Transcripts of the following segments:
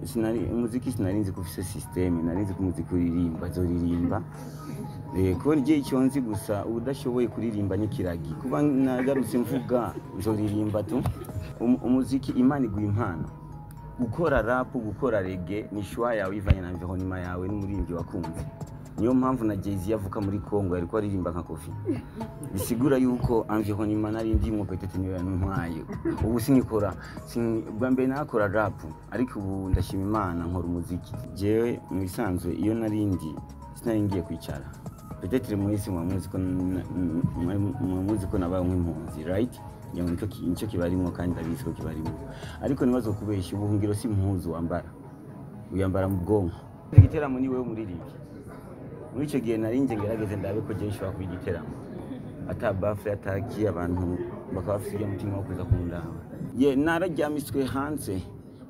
sinari umuziki sinarinzi ko ufise system, narinzi ko umuziki uririmba zoririmba ko ngiye icyo nzi gusa udashoboye kuririmba n'ikiragi kuba nagarutse mvuga nzoririmba tu umuziki Imana iguha impano gukora rap gukora reggae ni shwa yawe ivanye na environnement yawe n'umuririmbyi wakunze niyo mpamvu na Jay-Z yavuka muri Kongo ariko aririmba nka Kofi bisigura yuko environnement nari ndimo petete niyo yantwaye ubu sinikora bwa mbere nakora rap ariko ubu ndashima Imana nkora umuziki jewe mu bisanzwe iyo narindi sinari ngiye kwicara petete mwese muzi ko nabaye nk'impunzi right yango nicyo kibarimo kandi ndabizi ko kibarimo ariko nibazo kubeshya ubuhungiro si impuzu uyambara mu bwonko igiteramo ni wewe muririmbi muri icyo gihe narinje ngerageze ndabe ko je nshobora kubigiteramo atabafre ataki abantu bakabafisiye umutima wo kuza kundaba ye nararyamiswe hanze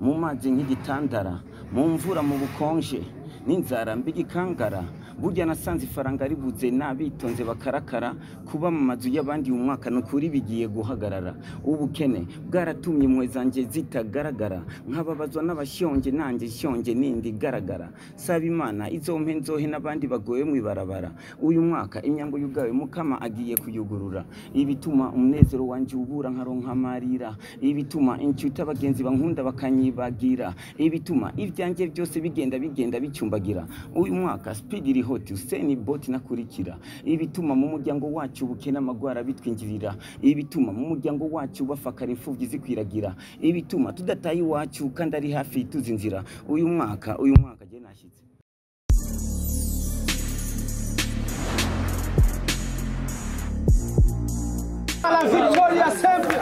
mu mazi nk'igitandara mu mvura mu bukonje n'inzara mbigikangara burya nasanze ifaranga ribuze nabitonze bakarakara kuba mu mazu y'abandi umwaka no kuri bigiye guhagarara ubukene bwaratumye imwe zanje zitagaragara nkababazwa n'abashyonje nanjye shyonje nindi garagara saba Imana izompe nzohe n'abandi bagoye mu ibarabara uyu mwaka imyango yugawe mukama agiye kuyugurura ibituma umunezero wanje ubura nkaronka marira ibituma inshuti abagenzi bankunda bakanyibagira ibituma ibyanjye byose bigenda bicyumbagira uyu mwaka speed hoti useni boti nakurikira ibituma mu muryango wacu ubukene amagwara bitwinjirira ibituma mu muryango wacu bafakara imfuvyi zikwiragira ibituma tudataye iwacu kandi ari hafi tuzinzira uyu mwaka je nashitse La victoria sempre.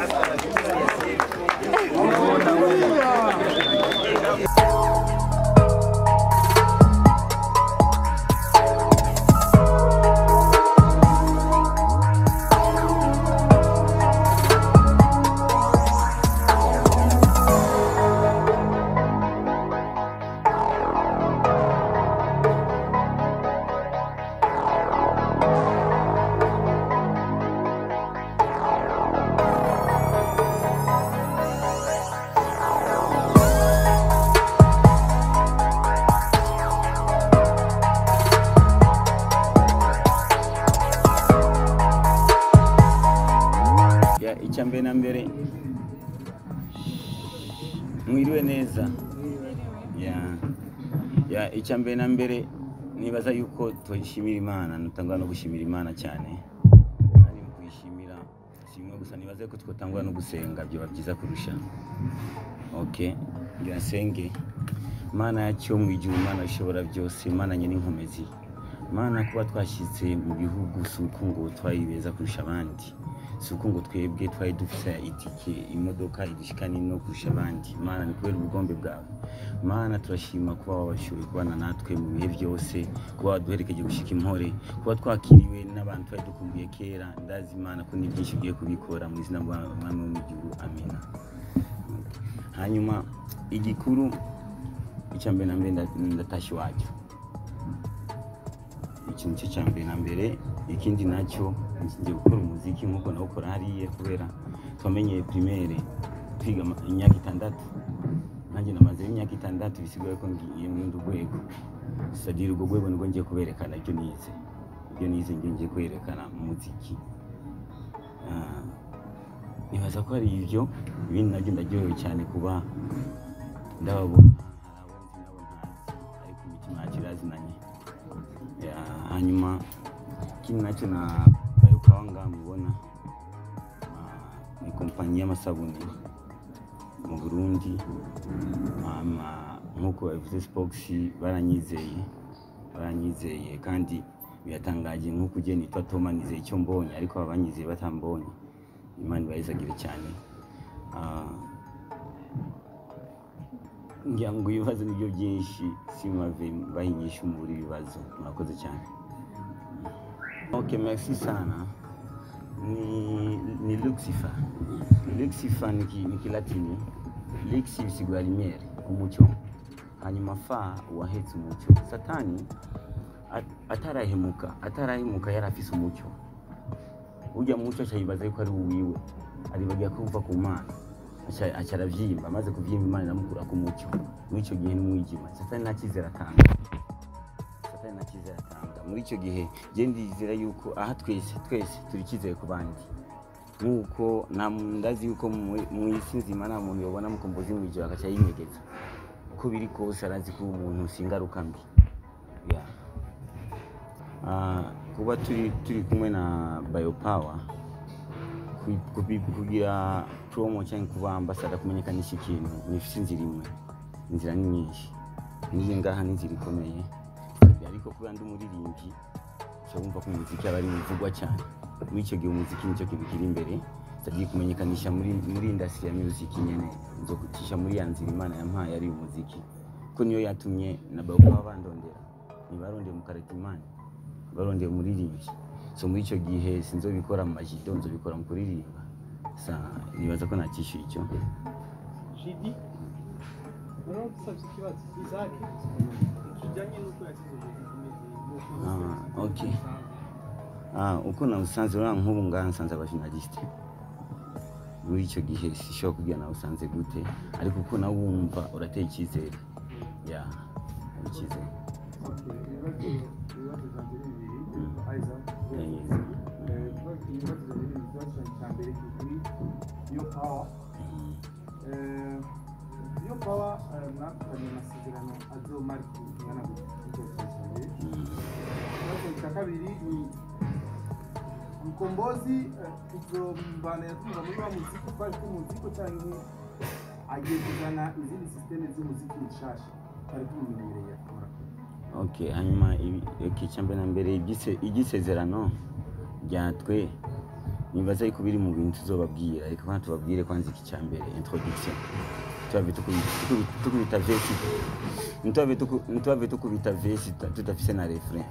icyambere na mbere mwiriwe neza icyambere na mbere nibaza yuko twishimira Imana nutangwa no gushimira Imana cyane ari mu kwishimira simwe gusa nibaze ko twotangwa no gusenga byo babyiza kurusha okay ngira senge Mana yacyo mwijuru Imana ishobora byose Imana nyine inkomezi Mana kuba twashitse mu bihugu suko ngo twayibeza kurusha abandi suko ngo twebwe twaye dufisa itike imodoka idishikani no kurusha abandi Mana ni kubera ubugombe bwawe Mana turashima kuba wabashoboye kubana natwe mu bihe byose kuba duherekeje gushika impore kuba twakiriwe n'abantu twari dukumbuye kera ndazi Imana ko ni byinshi ugiye kubikora mu izina rya Mwami w'ijuru amina hanyuma igikuru icyambere na mbere ndatashi wacu ikintu cyambere na mbere ikindi nacyo ngiye gukora umuziki nkuko nawukora hariye kubera twamenye primaire twiga imyaka 6 nanjye namaze imyaka 6 bisigaye ko ngiye mu ndugwego sadira ubwo gwego ngo ngiye kuberekana ibyo nize ngiye kwerekana mu muziki nibaza ko ari ibyo ibindi nabyo ndajyoye cyane kuba ndababona ariko imitima yakirazinanye hanyuma kini nacyo na bayukanga mubona ni kompanyi y'amasabuni mu Burundi nkuko FZ Spox baranyizeye kandi byatangaje nkuko ugeni nitwa Toma nizeye icyo mbonye ariko abanyizeye batambonye Imana bayizagire cyane ngira ngo ibibazo nibyo byinshi simave bahinyisha umubiri ibibazo murakoze cyane okay merci sana ni Lucifer ni kilatini Lux bisigura lumière umucyo hanyuma fa wahetse umucyo satani atarahemuka yarafise umucyo ujya mucyo cyayibaza yuko ari uwiwe ari bagiye kuva ku Mana acaravyimba amaze kuvyimba Imana iramukura ku mucyo muri ico gihe n'umwijima Satani ntakizera atanga muri ico gihe je ndizera yuko aha twese turi kizeye ku bandi nuko ndazi yuko mu isi nzima nta muntu yobona mukombozi mwijoro agaca yinyegeza uko biri kose arazi ko umuntu singaruka mbi kuba turi kumwe na Biopower kugira promo cyangwa kuba ambassador kumenyekanisha ikintu nifise inzira ni nyinshi niye ngaha n'inzira ikomeye ariko kuba ndi umuririmbyi cyo wumva ko umuziki aba ari uvugwa cyane muri icyo gihe umuziki nicyo kibikira imbere sagiye kumenyekanisha muri industry ya music nyene nzo kutisha muri yanzira Imana yampaye ari umuziki ko niyo yatumye na Biopower bandondera nibarondeye mu Karetimani barondeye umuririmbyi so muri icyo gihe sinzobikora mu majido nzobikora mu kuririmba nibaza ko nakishyuye icyo Jidi ikibazo Isaac kijanye n'uko yasize okay uko nawusanze ura nk'ubu ngaha nsanze abajournaliste muri icyo gihe sishobora kubwira nawusanze gute ariko uko nawe wumva urateye icyizere icyizere Biopower mwakanye amasezerano azomara kungana cya kabiri ni Mukombozi izombana yatunga muri wa muziki kwa muziki cyangwa agiye kuzana izindi systeme z'umuziki nshasha ari kumenyereye akora okay hanyuma cyambe na mbere igisezerano ryatwe nibaza yuko biri mu bintu tuzobabwira ariko kandi tubabwire kwanza iki cyambere introduction tukubita verse tukubita verse tutafise na refrain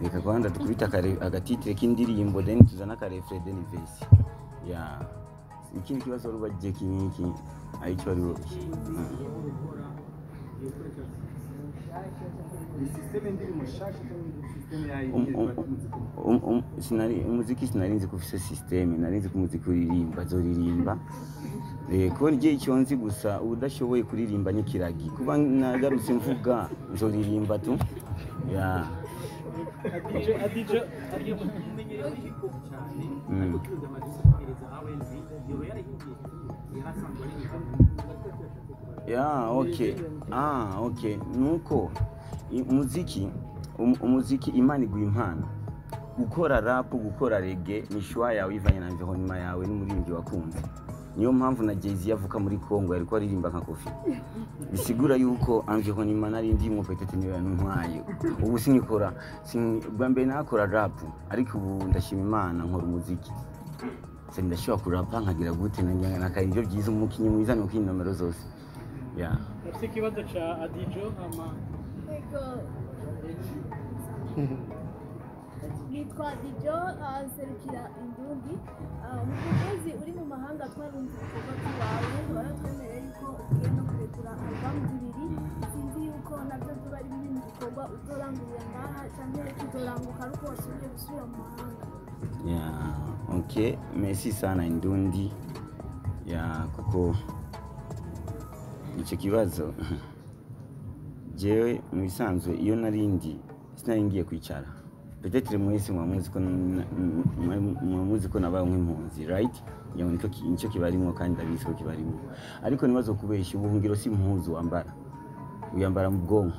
reka kwanza tukubita agatitre k'indirimbo then tuzana ka refrain then verse ikindi kibazo rubaje kiniki aicho ari umuziki sinarinzi kufise systeme narinzi ko umuziki uririmba zoririmba ko ngiye icyo nzi gusa udashoboye kuririmba n'ikiragi kuba nagarutse mvuga nzoririmba tu okay nuko umuziki Imana iguha impano gukora rap gukora reggae ni shwa yawe ivanye na environment yawe n'umuririmbyi wakunze niyo mpamvu na Jay-Z yavuka muri Kongo ariko aririmba nka Kofi bisigura yuko environment nari ndimo petete niyo yantwaye ubu sinikora bwa mbere nakora rap ariko ubu ndashima Imana nkora umuziki ndashobora kurapa nkagira gute nakaye ibyo byiza umukinyi mwiza no kwina nomero zose ufite ikibazo cha Adijo nitwa Adijo serukira Indundi umukozi uri mu mahanga twarunze ibikorwa byawe baratwemereye yuko ugiye no kurekura album 2 sinzi yuko nabyo tuba ari ibindi bikorwa uzorangurira ngaha cyangwa uzoranguka ariko wasubiye gusubira mu mahanga okay merci sana Indundi kuko icyo kibazo jewe mu bisanzwe iyo sinaringiye kwicara peut-être mwese mwamuzi ko nabaye nk'impunzi right yaboneka icyo kibarimo kandi ndabizi ko kibarimo ariko nibazo kubeshya ubuhungiro si impunzi uyambara mu bwonko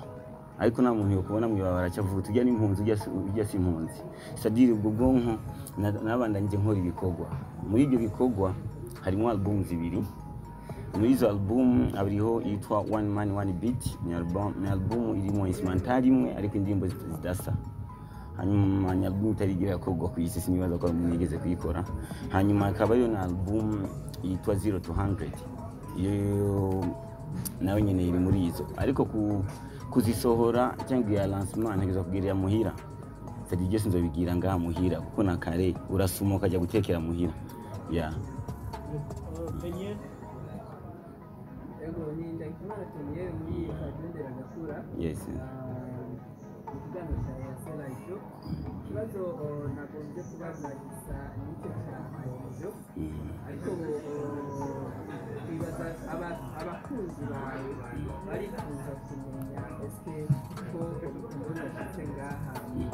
ariko nta muntu yokubona mwibabara cyavuga tujya n'impunzi ujya si impunzi sadiri ubwo bwonko nabandanje nkora ibikorwa muri ibyo bikorwa harimo album 2 muri izo album abiriho yitwa One Man One Beat ni album irimo instrumental imwe ariko indirimbo zidasa hanyuma ni album itarigira yakorwa ku isi sinibaza ko umuntu yigeze kuyikora hanyuma akaba yo na album yitwa 0 to 100 iyo nawe nyene iri muri izo ariko kuzisohora cyangwa ya lancement ntegeza kugirira muhira sadije sinzobigira ngaha muhira kuko na kare urasuma ukajya gutekera muhira yes ikibazo nagombye kubaza isa n'icyo cyaje ariko twibaza abakunzi bawe barifuza kumenya ese ko urukundo rwashyize ngaha mu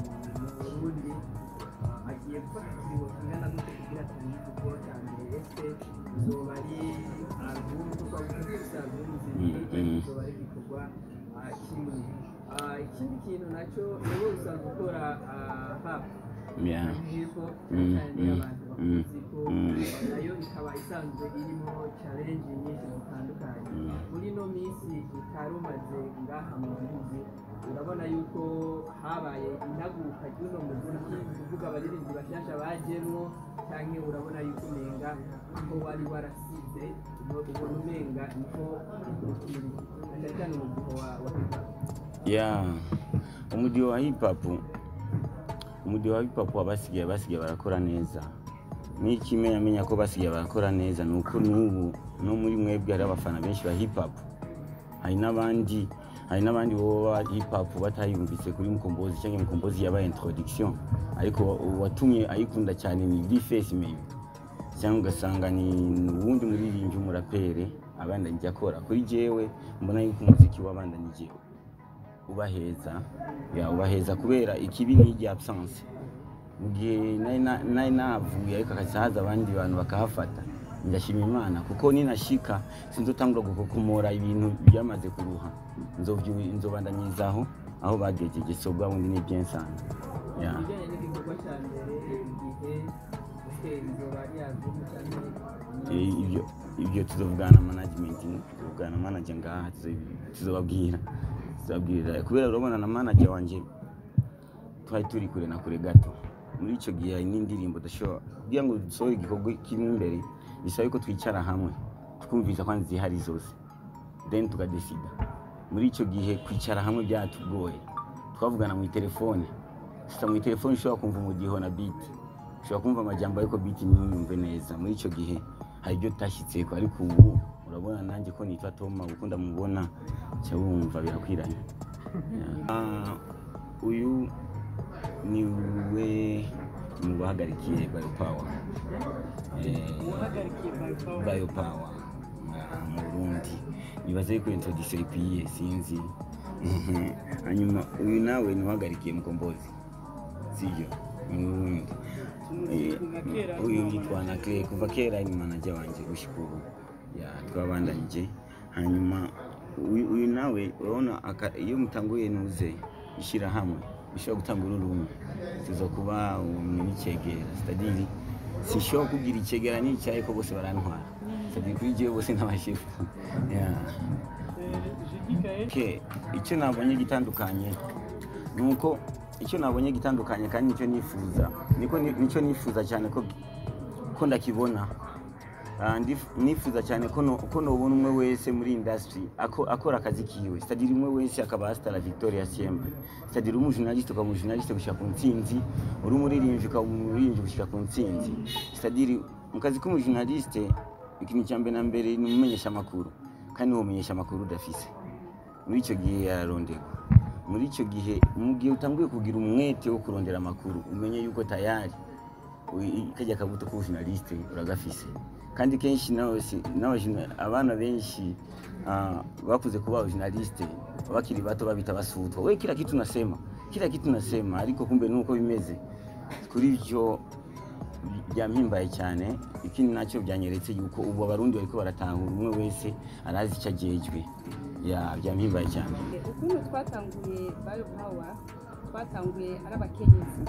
Burundi agiye gufata ikiringo kingana gute kugira atangize ubwo cya mbere ese izoba ari album kuko gutegura album zibiri izoba ari igikorwa kimwe ikindi kintu nacyo nibo usanzwe ukora hap yuko cyane abantu bakuzi ko nayo ikaba isanzwe irimo challenge nyinshi zitandukanye muri no minsi utarumaze ngaha mu gihugu urabona yuko habaye intaguka ry'uno muziki kuvuga abaririmbyi bashyashya bajemo cyangwa urabona yuko umenga ko wari warasize ubona umenga niko cyane umudiho wa umudiho wa hip hop abasigaye barakora neza. N'ikimenya ko basigaye barakora neza nuko n'ubu no muri mwebwe hari abafana benshi ba hip hop. Hari n'abandi bo hip hop batayumvise kuri Mukombozi cyangwa Mukombozi yabaye introduction, ariko watumye ayikunda cyane ni Bface maybe, cyangwa ugasanga ni uwundi muririmbyi umurapere abanda njya akora. Kuri jewe mbona yuko umuziki w'abanda ni jewe ubaheza kubera ikibi ni absence. Mu gihe nari navuye ariko akazaza abandi bantu bakahafata, ndashima Imana kuko ninashika sinzotangura gukokomora ibintu byamaze kuruha, nzobandanyizaho aho bagejeje. So bwa bundi ni bien sana. Ibyo tuzovugana management, tuzovugana manager ngaha, tuzobabwira kubera urabona na manager wanje twari turi kure na kure gato. Muri icyo gihe n'indirimbo dashobora kugira ngo dusohore igikorwa kimwe imbere, bisaba ko twicara hamwe tukumvisa kwanza zihari zose, then tugadesida. Muri icyo gihe kwicara hamwe byatugoye, twavugana mu telefone. Sasa mu telefone ushobora kumva umudiho na beat, ushobora kumva amajambo ariko beat ntiyumve neza. Muri icyo gihe hari ibyo tashyitseko, ariko ubu urabona nanjye ko nitwa Toma ukunda mubona cyo wumva birakwiranye. Uyu niwe mubahagarikiye Biopower mu Burundi. Nibaze ko introduce ikwiye sinzi. Hanyuma uyu nawe niwahagarikiye Mukombozi sivyo mu Burundi. Uyu yitwa na Clay kuva kera ni manager wanje gushika ubu twabandanije. Hanyuma uyu nawe urabona iyo mutanguye nuze ishira hamwe bishobora gutangura urumwe, tuzo kuba n'icegera stadili sishobora kugira icegera n'icyaye ko bose barantwara stadili kuri jewe bose n'abashefu. Icyo nabonye gitandukanye nuko kandi nicyo nifuza cyane ko ndakibona. Nifuza cyane ko nobona umwe wese muri industry akora akazi kiwe, c'est-à-dire umwe wese akaba hasta la victoria siempre, c'est-à-dire umujournaliste ukaba umujournaliste gushika ku ntsinzi, uri umuririmbyi ukaba umuririmbyi gushika ku ntsinzi. C'est-à-dire mu kazi k'umujournaliste ikintu cya mbere na mbere ni umumenyesha amakuru, kandi umenyesha amakuru udafise. Muri icyo gihe yararondegwa. Muri icyo gihe mu gihe utanguye kugira umwete wo kurondera amakuru, umenye yuko tayari kajya kabuto ku journaliste uragafise. Kandi kenshi abana benshi bakuze kuba journaliste bakiri bato babita basutwa, we kila kitu nasema ariko kumbe nuko bimeze. Kuri byo byampimbaye cyane. Ikindi nacyo byanyeretse yuko ubu abarundi bariko baratahura umwe wese arazi icyo agejwe. Byampimbaye cyane. Ukuntu twatanguye Biopower, twatanguye ari abakenyezi,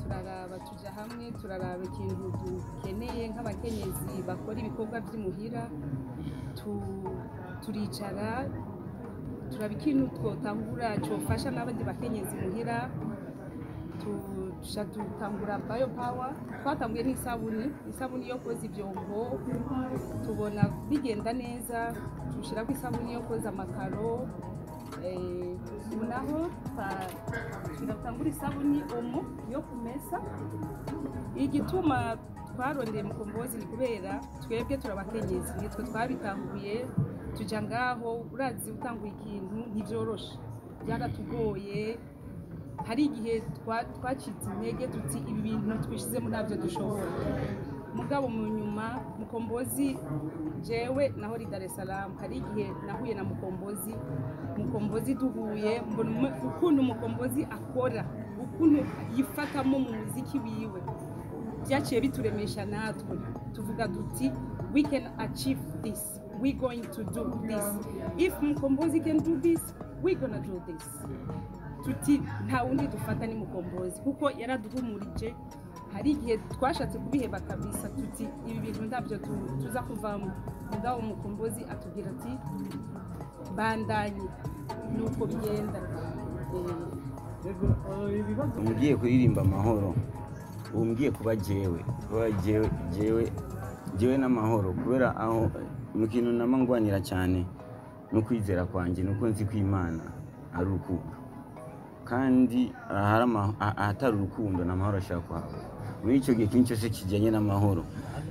turaraba tuja hamwe, turaraba ikintu dukeneye nk'abakenyezi bakora ibikorwa by'imuhira, turicara turaba ikintu twotangura cyofasha n'abandi bakenyezi muhira. Dutangura Biopower, twatanguye n'isabuni yo koza ibyombo, tubona bigenda neza, tushirako isabuni yo koza amakaro. Naho turatangura isabuni omo yo kumesa. Igituma twarondeye Mukombozi ni kubera twebwe turabakenyezi, nitwe twabitanguye tuja ngaho. Urazi utanguye ikintu ntivyoroshe, byaratugoye. Hari igihe twacitse intege tuti ibi bintu twishizemo ntabyo dushobora, mugabo mu nyuma Mukombozi jewe naho ri Dar es Salaam hari igihe nahuye na Mukombozi duhuye mbona ukuntu Mukombozi akora ukuntu yifatamo mu muziki wiwe byaciye bituremesha natwe tuvuga duti we can achieve this, we going to do this, if Mukombozi can do this we gonna do this. Tuti nta wundi dufata ni Mukombozi kuko yaraduhumurije. Hari igihe twashatse kubiheba kabisa tuti ibi bintu ndabyo tuza kuvamo, mugabo Mukombozi atubwira ati bandanye nuko bigenda. Mugiye kuririmba amahoro, umbwiye kuba jewe n'amahoro kubera aho mu kintu namangwanira cyane no kwizera kwanje nuko nzi ko Imana ari urukundo, kandi ahatari urukundo n'amahoro ashaka kuhaba. Muri icyo gihe kinshi cyose kijyanye n'amahoro,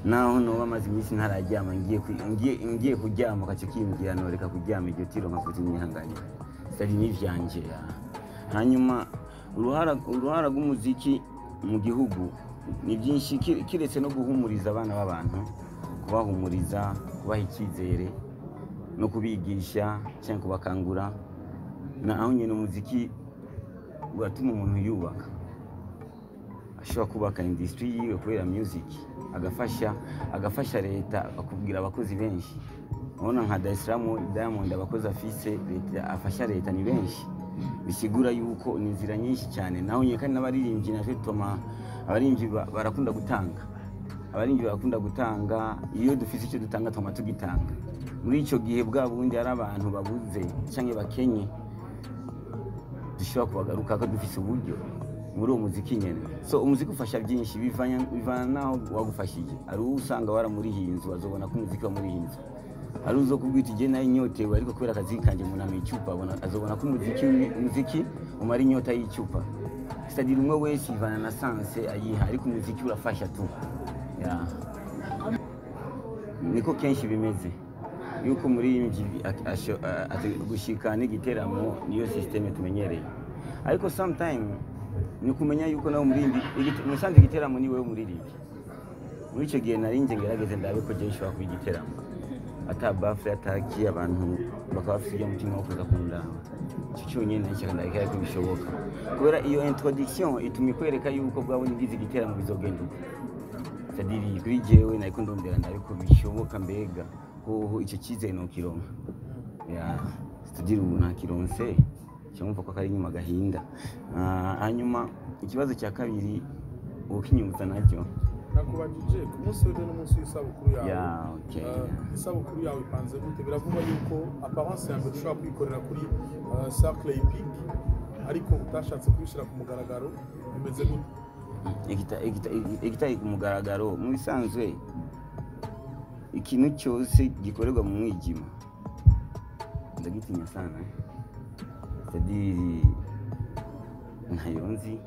naho no bamaze iminsi ntararyama ngiye kuryama kace kimbwira no reka kuryama iryo tiro nkakoze imihanganye sari n'ivyanje. Hanyuma uruhara rw'umuziki mu gihugu ni byinshi, kiretse no guhumuriza abana b'abantu, kubahumuriza, kubaha icyizere no kubigisha cyangwa kubakangura. Naho nyine umuziki uratuma umuntu yubaka, ashobora kubaka industry yiwe kubera music, agafasha leta, akubwira abakozi benshi. Ubona nka Dar es Salaam Diamond abakozi afise leta afasha leta ni benshi, bisigura yuko ni inzira nyinshi cyane. Naho nyine kandi n'abaririmbyi natwe tuma abaririmbyi barakunda gutanga, iyo dufise icyo dutanga tuma tugitanga. Muri icyo gihe bwa bundi ari abantu babuze cyangwa bakenye, dushobora kubagaruka ko dufise uburyo muri uwo muziki nyene. So umuziki ufasha byinshi, bivana naho wagufashije. Ari usanga waramurihinze azobona ko umuziki wa murihinze, ari uzo kubwita je nayo inyotewe ariko kubera akazi kanje munama icupa azobona ko umuziki umara inyota y'icupa. C'est-à-dire umwe wese ivana na sanse ayiha, ariko umuziki urafasha tu. Niko kenshi bimeze yuko muri gushika n'igiteramo niyo systeme tumenyereye, ariko sometime ni kumenya yuko nawe murindi musanze igiteramo ni wewe muririmbi. Muri icyo gihe narinje ngerageze ndabe ko je nshobora kuba igiteramo atabafre ataki abantu bakaba bafite umutima wo kuza kundaba. Cyo nyine cyane ndakeka ko bishoboka, kubera iyo introduction itumye kwereka yuko bwabona ibizi igiteramo bizogenda. C'est-à-dire kuri jewe nako ndondera ndabe ko bishoboka, mbega ko icyo cyizere no kironka. C'est-à-dire nta kironse cyumva ko kari nyuma gahinda. Hanyuma ikibazo cya kabiri ukinyuza nacyo nakubajije ku munsi n'umunsi w'isabukuru yawe. Isabukuru yawe ipanze gute? Biravuga yuko apparence ya mbere ushobora kwikorera kuri Cercle Epic, ariko utashatse kubishyira ku mugaragaro, bimeze gute? Igitari ku mugaragaro mu bisanzwe ikintu cyose gikorerwa mu mwijima ndagitinya sana. C'est-à-dire ntayo nzi,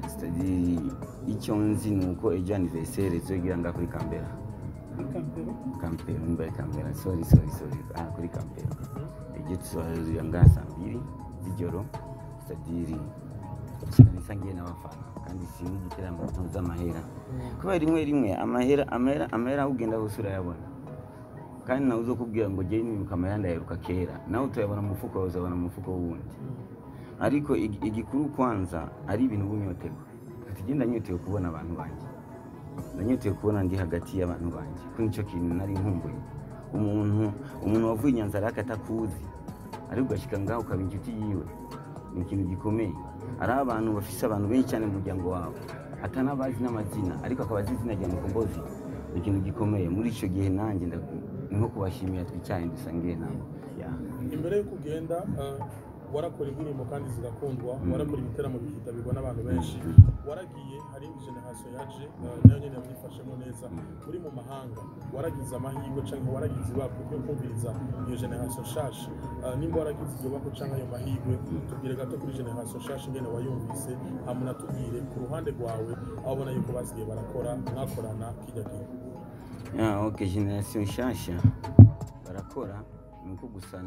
c'est-à-dire icyo nzi nuko ejo anniversaire zogira nga kuri Kambera sorry kuri Kambera ejo tuzorira nga 2:00 z'ijoro. C'est-à-dire nisangiye n'abafana kandi sinzi igiteramo mpuzamahera, kubera rimwe amahera ugenda gusura yabona, kandi nawe uzokubwira ngo je nibuka amahera ndaheruka kera, nawe utayabona mu mufuko wawe uzabona mu mufuko wundi. Ariko igikuru kwanza ari ibintu bunyoterwa, tugenda nyotewe kubona abantu banje, nanyotewe kubona ndi hagati y'abantu banje, ko nicyo kintu nari nkumbuye. Umuntu wavuye Nyanza akatakuzi ari ugashika ngaho ukaba inshuti yiwe, ni ikintu gikomeye. Ari abantu bafise abantu benshi cyane mu muryango wawe atanabazi n'amazina, ariko akabazi izina rya Mukombozi, ni ikintu gikomeye. Muri icyo gihe nanjye nko kubashimira twicaye dusangiye nabo. Imbere yo kugenda warakora indirimbo kandi zigakundwa, warakora ibiteramo bikitabirwa n'abantu benshi, waragiye hari indi generation yaje nayo nyene yamwifashemo neza. Uri mu mahanga waragize amahirwe cyangwa waragize ibako byo kumviriza iyo generation shasha, nimba waragize ibyo bako cyangwa ayo mahirwe, tubwire gato kuri generation shasha ingene wayumvise, hamuna tubwire ku ruhande rwawe aho ubona yuko basigaye barakora mwakorana kijya gihe. Okay, generation shasha barakora nuko gusa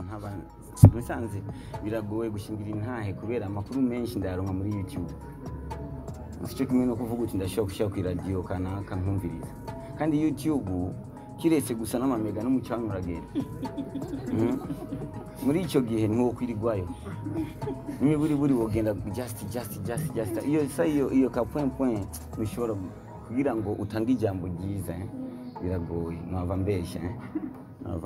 musanze biragoye gushingira intahe kubera amakuru menshi ndayaronka muri YouTube. sico kimwe no kuvuga uti ndashobora gushira ku radio kanaka nkumviriza kandi YouTube kiretse gusa n'amamega n'umucanga uragenda muri ico gihe nko kwirigwayo buri wogenda just iyo ka point bishobora kugira ngo utange ijambo ryiza biragoye nava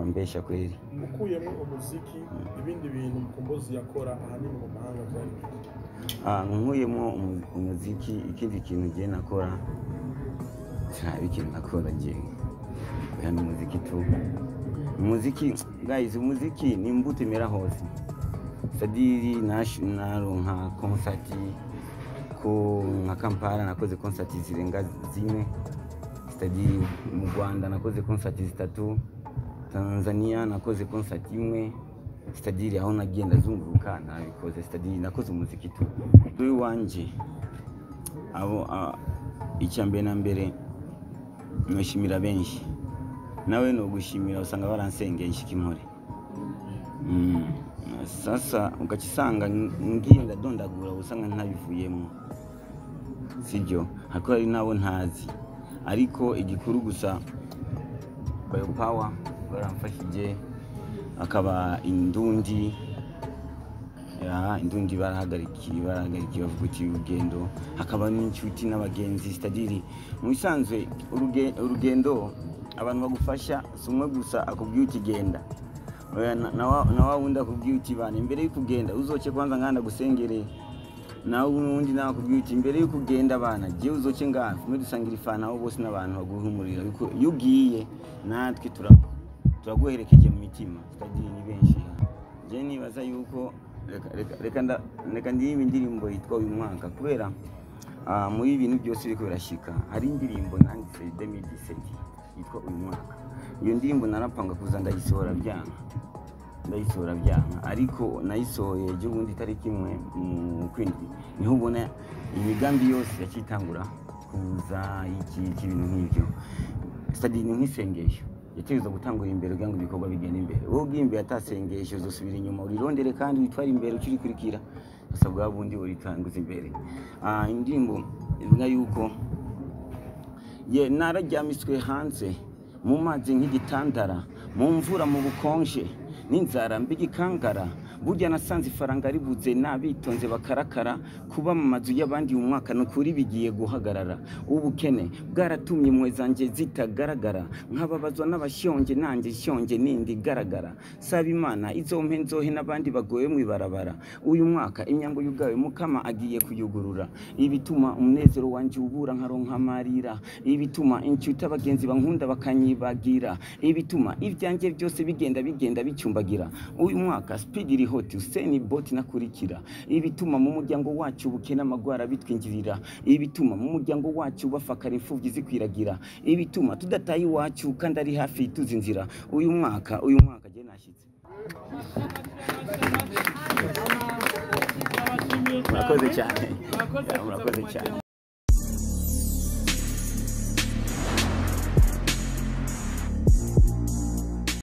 mbesha kweli. Ukuyemo umuziki ibindi bintu Mukombozi yakora ahanini mu mahanga byari nkuyemo umuziki ikindi kintu je nakora ikintu nakora je yani umuziki tu umuziki guys umuziki ni imbuto imera hose sadiri naronka concert ko nka Kampala nakoze concert zirenga zine sadiri mu Rwanda nakoze concert zitatu Tanzania nakoze concert imwe sadiri aho nagenda zunguruka nabikoze sadiri nakoze umuziki tu kuri wanje abo icyambere na mbere nshimira benshi nawe no gushimira usanga baransengeye ishikimore sasa ukakisanga ngiye ndadondagura usanga ntabivuyemo sibyo hako ari nabo ntazi ariko igikuru gusa Bayo Power baramfashije akaba indundi barahagarikiye bavuga uti urugendo hakaba n'inshuti n'abagenzi stadiri mu bisanzwe urugendo abantu bagufasha sumwe gusa akubwiye uti genda na wundi akubwiye uti bana imbere y'ukugenda uzoce kwanza nganda gusengere nawe undi nakubwiye uti imbere y'ukugenda bana je uzoce ngana mwe dusangira ifana aho bose n'abantu baguhumurira yuko yugiye natwe turaguherekeje mu mitima stadiri ni benshi je nibaza yuko reka ndirimba indirimbo yitwa uyu mwaka kubera muri ibintu byose biko birashika hari indirimbo nanditse 2017 yitwa uyu mwaka iyo ndirimbo narapanga kuza ndayisohora byanga ariko nayisohoye je ubundi tariki imwe mu kwindwi niho ubona imigambi yose yakitangura kuza iki bintu nk'ibyo stadini nk'isengesho yategeza gutangura imbere kugira ngo ibikorwa bigende imbere wowe ugiye atasengesho uzosubira inyuma urirondere kandi witwara imbere ukirikurikira asabwa bundi uritanguza imbere indirimbo ivuga yuko nararyamiswe hanze mu mazi nk'igitandara mu mvura mu bukonje n'inzara mbigikangara burya nasanze ifaranga ribuze nabitonze bakarakara kuba mu mazu y'abandi umwaka nukuri bigiye guhagarara ubukene bwaratumye imwe zanje zitagaragara nkababazwa n'abashonje nanjye shonje nindi garagara saba Imana izompe nzohe n'abandi bagoye mu ibarabara uyu mwaka imyango yugawe mukama agiye kuyugurura ibituma umunezero wanje ubura nkaronka marira ibituma inshuti abagenzi bankunda bakanyibagira ibituma ibyanjye byose bigenda bicumbagira uyu mwaka speed iri hoti useni boti nakurikira ibituma mu muryango wacu bukena amagwara bitwinjirira ibituma mu muryango wacu bafakara imfuvyi zikwiragira ibituma tudataye iwacu kandi ari hafi tuzinzira uyu mwaka je nashitse murakoze cyane